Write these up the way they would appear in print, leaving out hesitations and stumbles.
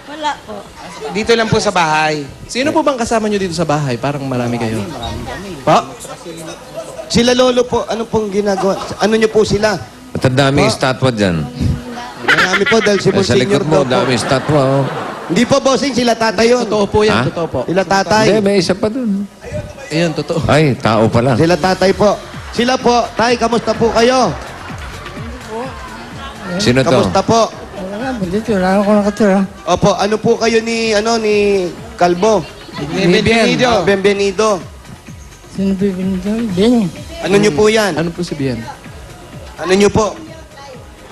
Wala po. Dito lang po sa bahay. Sino po bang kasama nyo dito sa bahay? Parang marami kayo. Pa? Sila lolo po, ano pong ginagawa? Ano nyo po sila? At ang daming estatwa dyan. Marami po dahil si Eh, sa Monsignor likod mo, daw po. daming estatwa. Oh. Hindi po, bossing, sila tatay yun. Totoo po yan, Ha? totoo po. Sila tatay. Hindi, may isa pa dun. Ayun, totoo. Ay, tao pala. Sila tatay po. Sila po, tay, kamusta po kayo? Sino to? Kamusta po? Wala po dito. Wala ako nakatira. Opo, ano po kayo ni Calvo? Bienvenido. Bienvenido. Sino bibili dito? Ben. Ano nyo po yan? Ano po si Bien? Ano nyo po?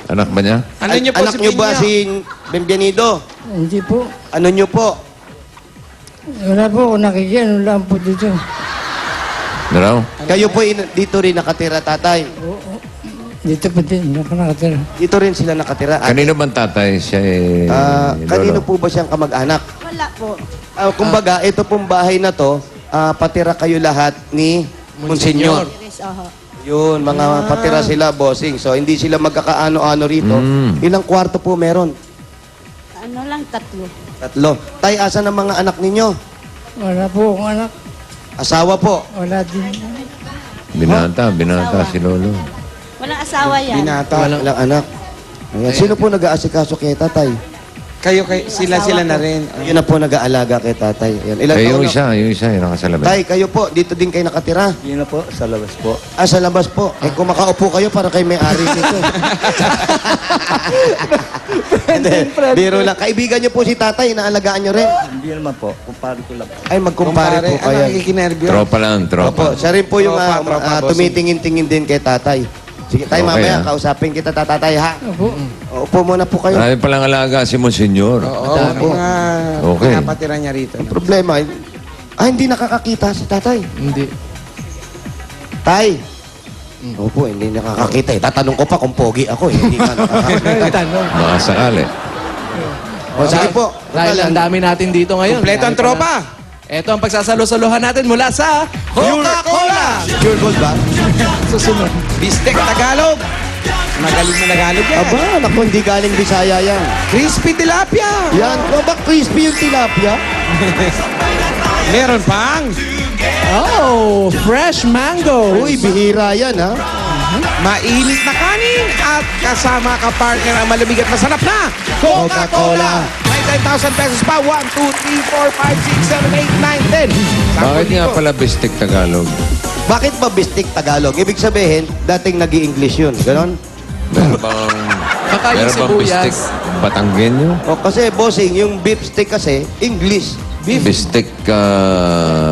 Anak ba niya? Ano niyo po Anak si nyo ba Pinyo? si Bienvenido? Hindi po. Ano nyo po? Wala po ako nakikita. Ano lang po dito. Ano raw? Kayo po dito rin nakatira, tatay. Dito po din. Ako nakatira. Dito rin sila nakatira. Kanino bang tatay? Siya eh... Kanino lolo? po ba siyang kamag-anak? Wala po. Kumbaga, ito pong bahay na to, patira kayo lahat ni Monsignor. Yes, oho. Yun, mga patira sila, bossing. So, hindi sila magkakaano-ano rito. Ilang kwarto po meron? Ano lang, 3. 3. Tay, asan ang mga anak ninyo? Wala po akong anak. Asawa po. Wala din. Binata si Lolo. Walang asawa yan. Binata, ilang anak. Ayan. Sino po nag-aasikaso kay tatay? Sila na rin. Yun na po nag-aalaga kay tatay. Ayan. Ilang Eh, taon na? yung isa, yung nakasalabay. Tay, kayo po, dito din kayo nakatira? Yun na po, sa labas po. Sa labas po. Eh, kung makaupo kayo, para kayo may-ari nito. Hindi, biro lang. Kaibigan niyo po si tatay, inaalagaan niyo rin. Hindi naman po, kumpare ko lang. Ay, magkumpare po Ano, kayo. nakikinervyo? Tropa lang, Opo, tropa. siya rin po yung Tropa, bossing. tumitingin-tingin din kay tatay. Sige, tay, Okay, mamaya, ah. kausapin kita, tatay, ha? Opo. Upo muna po kayo. Marami palang alaga si Monsignor. Oo, Opo. mga Okay. pinapatira niya rito. Problema, hindi nakakakita si tatay. Hindi. Tay. Opo, hindi nakakakita eh. Tatanong ko pa kung pogi ako eh. Hindi ka nakakakita. Tanong. Baka sakali. O, sige po. Dahil ang dami natin dito ngayon. Kompleto ang Dahil pala- tropa. Ito ang pagsasalo-saluhan natin mula sa Coca-Cola! Pure gold ba? Susunod. Bistek Tagalog. Magaling na Tagalog yan. Aba, naku, hindi galing Bisaya yan. Crispy Tilapia. Yan, ba crispy yung tilapia? Meron pang Oh, fresh mango. Uy, bihira yan, ha? mainit na kanin at kasama ka partner ang malamig at masarap na Coca-Cola. May 10,000 pesos pa. 1, 2, 3, 4, 5, 6, 7, 8, 9, 10. Bakit nga pala Bistek Tagalog? Bakit ba bistik Tagalog? Ibig sabihin, dating nag english yun. Ganon? Meron bang... Baka yung Meron bang Bistek sibuyas. Batanggenyo? O kasi, bossing, yung beef steak kasi, English. Bistek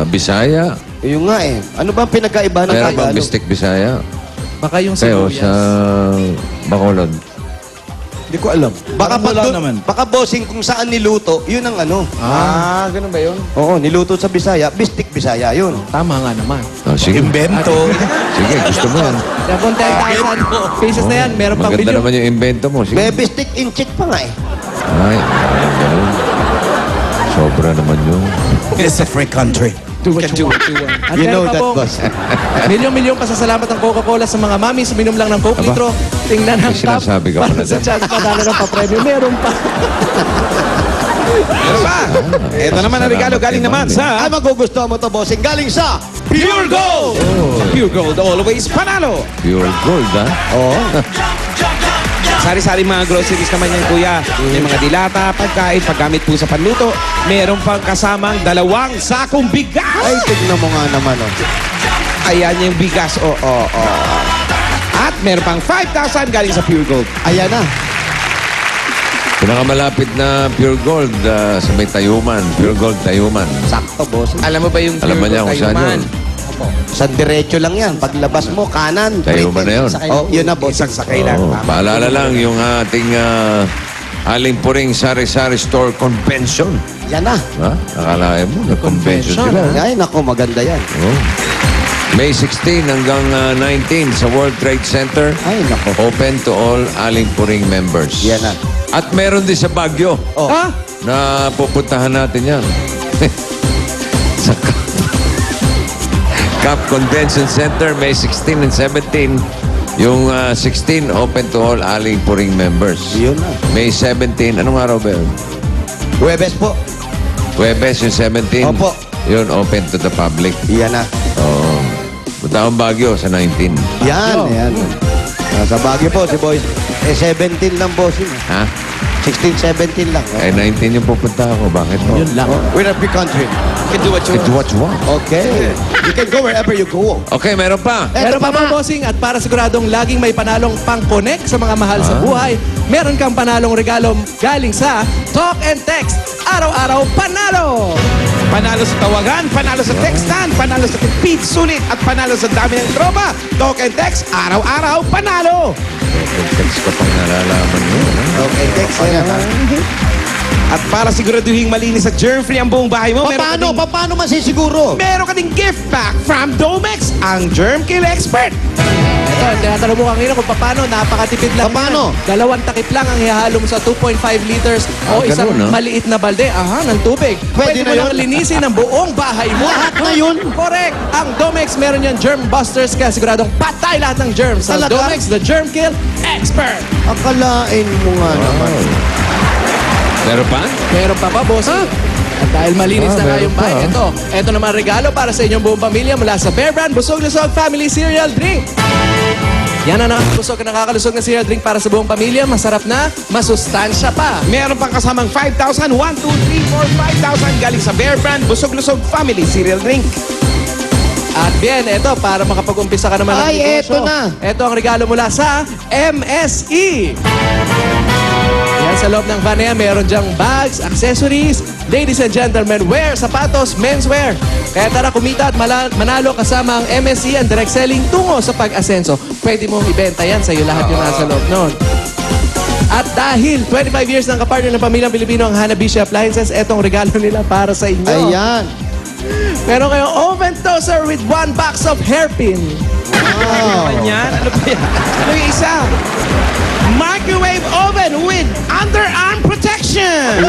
Bisaya? Yun nga eh. Ano ba ang pinagkaiba ng Meron bang Tagalog? Bistek Bisaya? Baka yung Kayo sibuyas. sa Bacolod. Hindi ko alam. Baka, Parang wala pag, naman. baka bossing kung saan niluto, yun ang ano. Ganun ba yun? Oo, niluto sa Bisaya, bistik Bisaya yun. Tama nga naman. Oh, sige. Invento. Sige, gusto mo yan. Kaya kung 10,000 pieces na yan, meron pang Maganda bilyon. naman yung invento mo. Sige. May bistik in chick pa nga eh. Ay, ganun. Sobra naman yun. It's a free country. Do what you want. At You know meron pa that, pong boss. Milyong-milyong pasasalamat ng Coca-Cola sa mga mami. Suminom lang ng Coke Aba, litro. Tingnan ang may sinasabi ka para pala sa dyan. chance padala ng papremyo. Meron pa. Meron pa. Ito naman ang regalo galing naman sa Ay, magugustuhan mo to, bossing. Galing sa... Pure Gold. Pure Gold, always panalo. Pure gold, ha? Oo. Sari-sari mga groceries naman yan, kuya. May mga dilata, pagkain, paggamit po sa panluto. Meron pang kasamang 2 sakong bigas. Ay, tignan mo nga naman, oh. Ayan yung bigas. At meron pang 5,000 galing sa Pure Gold. Ayan na. Pinakamalapit na Pure Gold sa may Tayuman. Pure Gold Tayuman. Sakto, bossing. Alam mo ba yung Alam Pure ba niya Gold kung saan Tayuman? yun? Sa diretso lang yan. Paglabas mo, kanan. Tayuman na yun. Oh, yun na, bossing. Isang sakay lang. Oo, Tama. paalala lang yung ating Aling Puring Sari-Sari Store Convention. Yan na. Ha? Akalain mo, nag-convention sila. Ay, naku, maganda yan. Oh. May 16 hanggang 19 sa World Trade Center. Ay, naku. Open to all Aling Puring members. Yan na. At meron din sa Baguio. Oh. Ha? Na pupuntahan natin yan. sa Cap Convention Center, May 16 and 17. Yung 16, open to all Aling Puring members. Yun na. May 17, anong araw ba yun? Huwebes po. Huwebes yung 17. Opo. Yun, open to the public. Iyan na. Oo. Punta akong Baguio sa 19. Yan. Sa Baguio po, si Boys. 17 lang, bossing. Ha? 16, 17 lang. Eh, 19 yung pupunta ako. Bakit po? Yun lang. We're a free country. You can do what you Do what you want. Okay. You can go wherever you go. Okay, meron pa. Meron pa mga bossing at para siguradong laging may panalong pang-connect sa mga mahal sa buhay, meron kang panalong regalo galing sa Talk and Text. Araw-araw panalo! Panalo sa tawagan, panalo sa textan, panalo sa tipid, sulit, at panalo sa dami ng tropa. Talk and text, araw-araw, panalo! Text ko pang nalalaman mo. Okay, thanks. At para siguraduhin malinis at germ-free ang buong bahay mo, Paano masisiguro? meron ka ding gift pack from Domex, ang germ kill expert. Ito, tinatanong mo kanina kung paano, napakatipid lang. Paano? yan. 2 takip lang ang ihalo mo sa 2.5 liters o isang ganun, maliit na balde ng tubig. Pwede mo na lang yun? linisin ang buong bahay mo. Lahat na yun? Correct! Ang Domex meron yan germ busters kaya siguradong patay lahat ng germs. Ang Talaga? Domex, the germ kill expert. Akalain mo nga naman. Meron pa? Meron pa ba, boss? At dahil malinis na nga meron yung pa, bahay, ito naman regalo para sa inyong buong pamilya mula sa Bear Brand Busog-Lusog Family Cereal Drink. Yan ang nakakalusog na cereal drink para sa buong pamilya. Masarap na, masustansya pa. Meron pang kasamang 5,000, 1, 2, 3, 4, 5,000 galing sa Bear Brand Busog-Lusog Family Cereal Drink. At bien, ito, para makapag-umpisa ka naman ng Ay, negosyo. eto na. Ito ang regalo mula sa MSE. Yan, sa loob ng van na yan, meron dyang bags, accessories, ladies and gentlemen wear, sapatos, menswear. Kaya tara, kumita at manalo kasama ang MSE and direct selling tungo sa pag-asenso. Pwede mong ibenta yan sa iyo lahat yung nasa loob noon. At dahil 25 years ng kapartner ng Pamilyang Pilipino ang Hanabishi Appliances, etong regalo nila para sa inyo. Ayan. Meron kayong oven toaster with 1 box of hairpin. Ano yan? Ano ba yan? Ano yung isa? Microwave oven with underarm protection.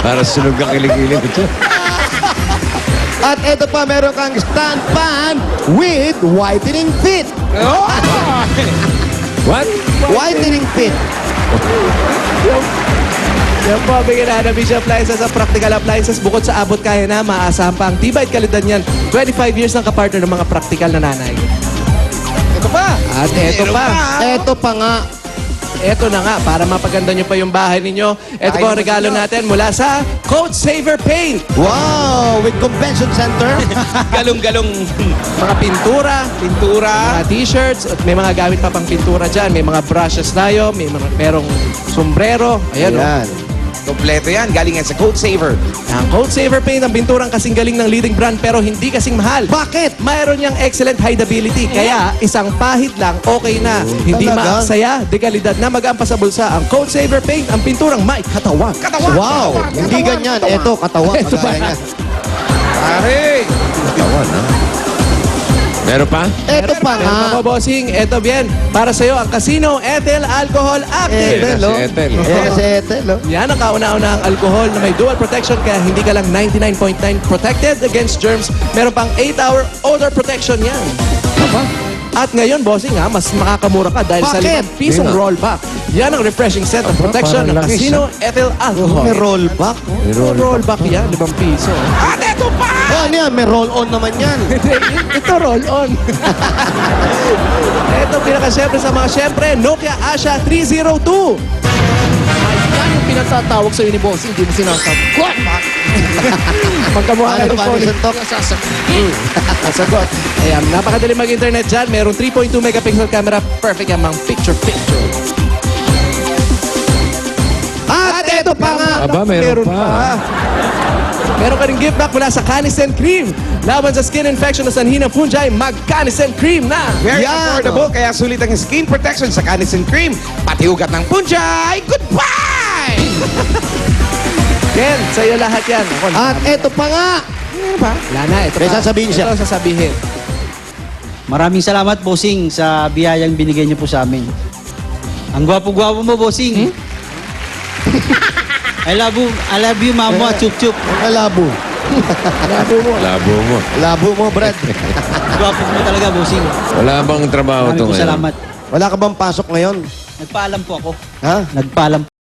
Para sunog ang kilig-kilig ito. At ito pa, meron kang stand pan with whitening fit. What? Whitening fit. Yan po, bigyan na Hanabishi Appliances sa practical appliances. Bukod sa abot kaya na, maaasahan pa ang tibay at kalidad niyan. 25 years ng kapartner ng mga practical na nanay. Ito pa. At eto pa. Ito pa nga. Eto na nga, para mapaganda nyo pa yung bahay ninyo. Ito po ang regalo natin mula sa Coat Saver Paint. Wow! With convention center. Galong-galong Mga pintura, pintura. mga t-shirts, at may mga gamit pa pang pintura dyan. May mga brushes tayo, merong sombrero. Ayan o. Ayan. Kompleto yan. Galing yan sa Coat Saver. Ang Coat Saver Paint, ang pinturang kasing galing ng leading brand pero hindi kasing mahal. Bakit? Mayroon niyang excellent hideability. Kaya isang pahid lang, okay na. Hindi Talaga? maaksaya, dekalidad na mag-ampas sa bulsa. Ang Coat Saver Paint, ang pinturang may katawan. Katawan. Wow! katawan, Hindi katawan, ganyan. katawan. Ito, katawan. Ito pa. Kagaya niya. Pare. Tawan, ha? Meron pa? Ito pa nga. Meron pa po, bossing. Ito bien. Para sa'yo, ang Casino Ethyl Alcohol Active. Ethel, Si oh. Ethel. Ayan si Ethel, oh. Yan ang kauna-una ang alcohol na may dual protection kaya hindi ka lang 99.9 protected against germs. Meron pang 8-hour odor protection yan. At ngayon, bossing mas makakamura ka dahil sa Bakit? 5 pisong rollback. Yan ang refreshing set of protection ng parang langis, Casino Ethyl Alcohol. May rollback. Rollback yan, 5 piso. At ito pa. Oh, ano yan? May roll-on naman yan. Ito roll on. Ito pinaka-syempre sa mga syempre, Nokia Asha 302. Yan yung pinatatawag sa'yo ni Bossing, hindi mo sinasagot. Magkamukha Ano na ba, rin Suntok? Sasagot. Ayan, napakadali mag-internet dyan. Merong 3.2 megapixel camera. Perfect yan, mga picture-picture. At ito pa nga. Aba, meron pa. Meron ka rin gift back mula sa Canicen Cream. Laban sa skin infection na sanhi ng fungi, mag-Canicen Cream na. Very Yan, affordable, kaya sulit ang skin protection sa Canicen Cream. Pati ugat ng punjay. Goodbye! Ken, sa'yo lahat yan. Ako, At ito pa nga. wala na, ito May pa. sasabihin siya. Ito sasabihin. Maraming salamat, bossing, sa biyayang binigay niyo po sa amin. Ang gwapo-gwapo mo, bossing. I love you, mamo, at chup-chup. Ang labo. Labo mo. Labo mo, Brad. Gwapo mo talaga, bossing. Wala bang trabaho Maraming to po ngayon? salamat. Wala ka bang pasok ngayon? Nagpaalam po ako. Ha? Nagpaalam